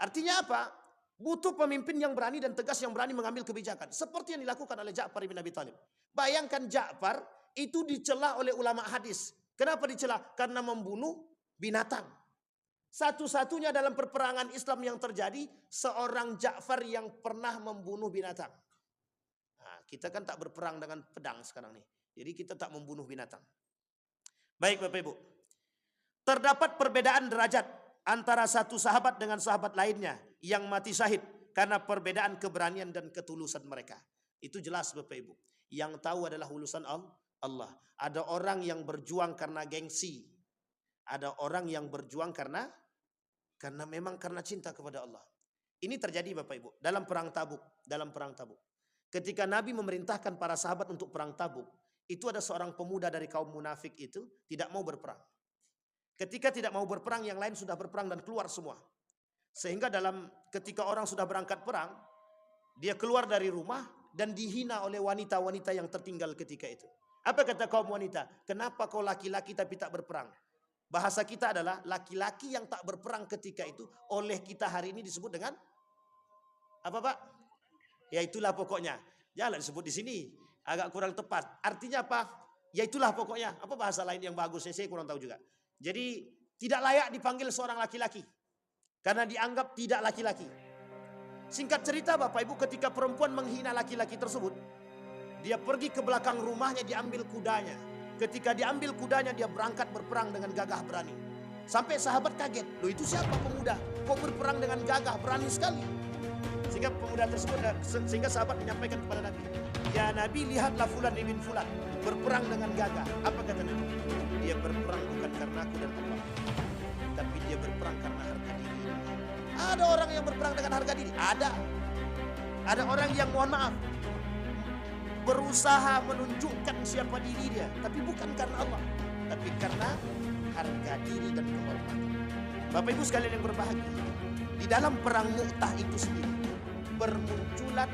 Artinya apa? Butuh pemimpin yang berani dan tegas, yang berani mengambil kebijakan. Seperti yang dilakukan oleh Ja'far bin Abi Thalib. Bayangkan Ja'far itu dicela oleh ulama hadis. Kenapa dicela? Karena membunuh binatang. Satu-satunya dalam perperangan Islam yang terjadi, seorang Ja'far yang pernah membunuh binatang. Nah, kita kan tak berperang dengan pedang sekarang nih. Jadi kita tak membunuh binatang. Baik Bapak Ibu. Terdapat perbedaan derajat antara satu sahabat dengan sahabat lainnya yang mati syahid karena perbedaan keberanian dan ketulusan mereka. Itu jelas Bapak Ibu. Yang tahu adalah urusan Allah. Ada orang yang berjuang karena gengsi. Ada orang yang berjuang karena cinta kepada Allah. Ini terjadi Bapak Ibu dalam perang Tabuk. Ketika Nabi memerintahkan para sahabat untuk perang Tabuk, itu ada seorang pemuda dari kaum munafik itu tidak mau berperang. Ketika tidak mau berperang, yang lain sudah berperang dan keluar semua. Sehingga ketika orang sudah berangkat perang, dia keluar dari rumah dan dihina oleh wanita-wanita yang tertinggal ketika itu. Apa kata kaum wanita? Kenapa kau laki-laki tapi tak berperang? Bahasa kita adalah laki-laki yang tak berperang ketika itu oleh kita hari ini disebut dengan apa Pak? Ya itulah pokoknya. Jangan disebut di sini, agak kurang tepat. Artinya apa? Ya itulah pokoknya. Apa bahasa lain yang bagus? Saya kurang tahu juga. Jadi tidak layak dipanggil seorang laki-laki karena dianggap tidak laki-laki. Singkat cerita Bapak Ibu, ketika perempuan menghina laki-laki tersebut, dia pergi ke belakang rumahnya, diambil kudanya. Ketika diambil kudanya, dia berangkat berperang dengan gagah berani. Sampai sahabat kaget, loh itu siapa pemuda? Kok berperang dengan gagah berani sekali? Sehingga sahabat menyampaikan kepada Nabi, ya Nabi, lihatlah Fulan ibn Fulan berperang dengan gagah. Apa kata Nabi? Dia berperang bukan karena aku dan Allah, tapi dia berperang karena harga diri. Ada orang yang berperang dengan harga diri? Ada orang yang mohon maaf berusaha menunjukkan siapa diri dia, tapi bukan karena Allah, tapi karena harga diri dan kehormatan. Bapak Ibu sekalian yang berbahagia, di dalam perang Mu'tah itu sendiri bermunculan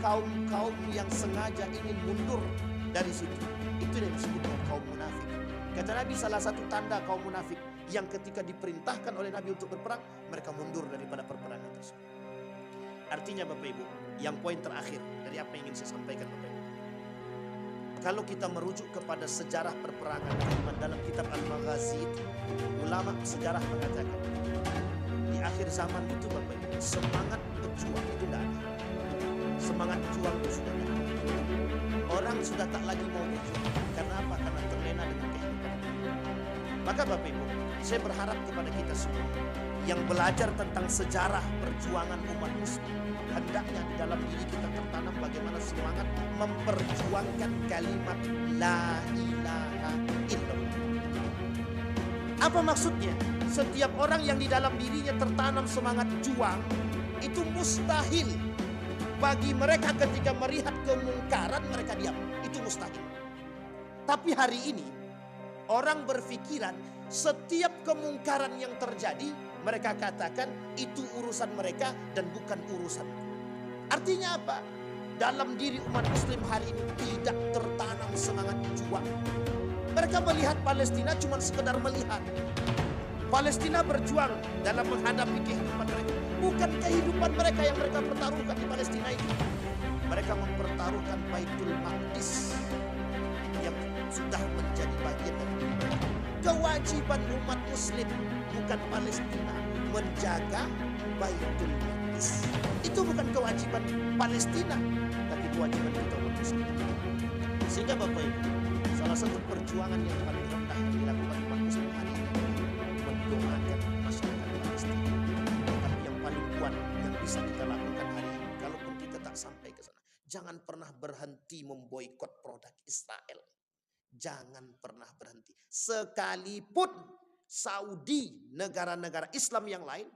kaum-kaum yang sengaja ingin mundur dari situ. Itu yang disebut dengan kaum munafik. Kata Nabi, salah satu tanda kaum munafik yang ketika diperintahkan oleh Nabi untuk berperang, mereka mundur daripada perperangan tersebut. Artinya Bapak Ibu, yang poin terakhir dari apa yang ingin saya sampaikan Bapak Ibu, kalau kita merujuk kepada sejarah perperangan dalam kitab Al-Maghazi, ulama sejarah mengatakan di akhir zaman itu Bapak Ibu, semangat berjuang itu tidak ada. Semangat juang itu sudah tidak ada. Orang sudah tak lagi mau berjuang. Karena apa? Karena terlena dengan kehidupan. Maka Bapak Ibu, saya berharap kepada kita semua yang belajar tentang sejarah perjuangan umat Muslim, hendaknya di dalam diri kita tertanam bagaimana semangat memperjuangkan kalimat La ilaha illallah. Apa maksudnya? Setiap orang yang di dalam dirinya tertanam semangat juang, itu mustahil bagi mereka ketika melihat kemungkaran mereka diam. Itu mustahil. Tapi hari ini orang berpikiran setiap kemungkaran yang terjadi mereka katakan itu urusan mereka dan bukan urusan. Artinya apa? Dalam diri umat Muslim hari ini tidak tertanam semangat juang. Mereka melihat Palestina cuma sekedar melihat. Palestina berjuang dalam menghadapi kehidupan mereka. bukan kehidupan mereka yang mereka pertaruhkan di Palestina itu. Mereka mempertaruhkan Baitul Maqdis yang sudah menjadi bagian dari mereka. Kewajiban umat muslim, bukan Palestina, menjaga Baitul Maqdis. Itu bukan kewajiban Palestina, tapi kewajiban kita umat muslim. Sehingga Bapak Ibu, salah satu perjuangan yang paling rendah yang dilakukan umat muslim hari ini mendoakan masyarakat Palestina. Tapi yang paling kuat yang bisa kita lakukan hari ini, kalaupun kita tak sampai ke sana, jangan pernah berhenti memboikot produk Israel. Jangan pernah berhenti. Sekalipun Saudi, negara-negara Islam yang lain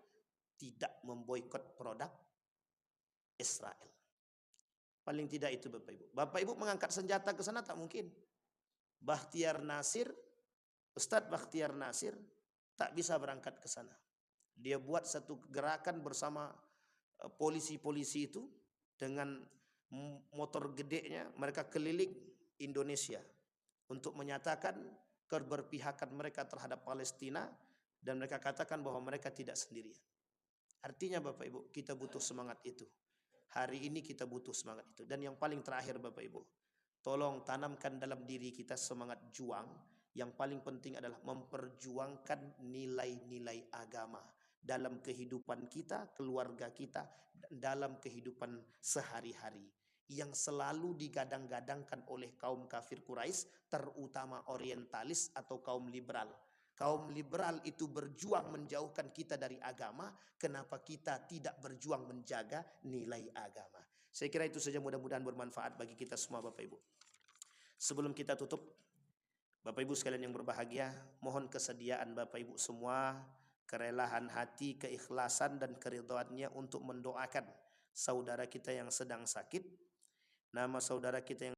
tidak memboikot produk Israel. Paling tidak itu Bapak Ibu. Bapak Ibu mengangkat senjata ke sana tak mungkin. Bakhtiar Nasir, Ustadz Bakhtiar Nasir tak bisa berangkat ke sana. Dia buat satu gerakan bersama polisi-polisi itu dengan motor gedenya, mereka keliling Indonesia untuk menyatakan keberpihakan mereka terhadap Palestina dan mereka katakan bahwa mereka tidak sendirian. Artinya Bapak Ibu, kita butuh semangat itu. Hari ini kita butuh semangat itu. Dan yang paling terakhir Bapak Ibu, tolong tanamkan dalam diri kita semangat juang. Yang paling penting adalah memperjuangkan nilai-nilai agama dalam kehidupan kita, keluarga kita, dalam kehidupan sehari-hari. Yang selalu digadang-gadangkan oleh kaum kafir Quraisy, terutama orientalis atau kaum liberal. Kaum liberal itu berjuang menjauhkan kita dari agama. Kenapa kita tidak berjuang menjaga nilai agama? Saya kira itu saja, mudah-mudahan bermanfaat bagi kita semua Bapak Ibu. Sebelum kita tutup, Bapak Ibu sekalian yang berbahagia, mohon kesediaan Bapak Ibu semua, kerelaan hati, keikhlasan dan keridhaannya untuk mendoakan saudara kita yang sedang sakit. Nama saudara kita yang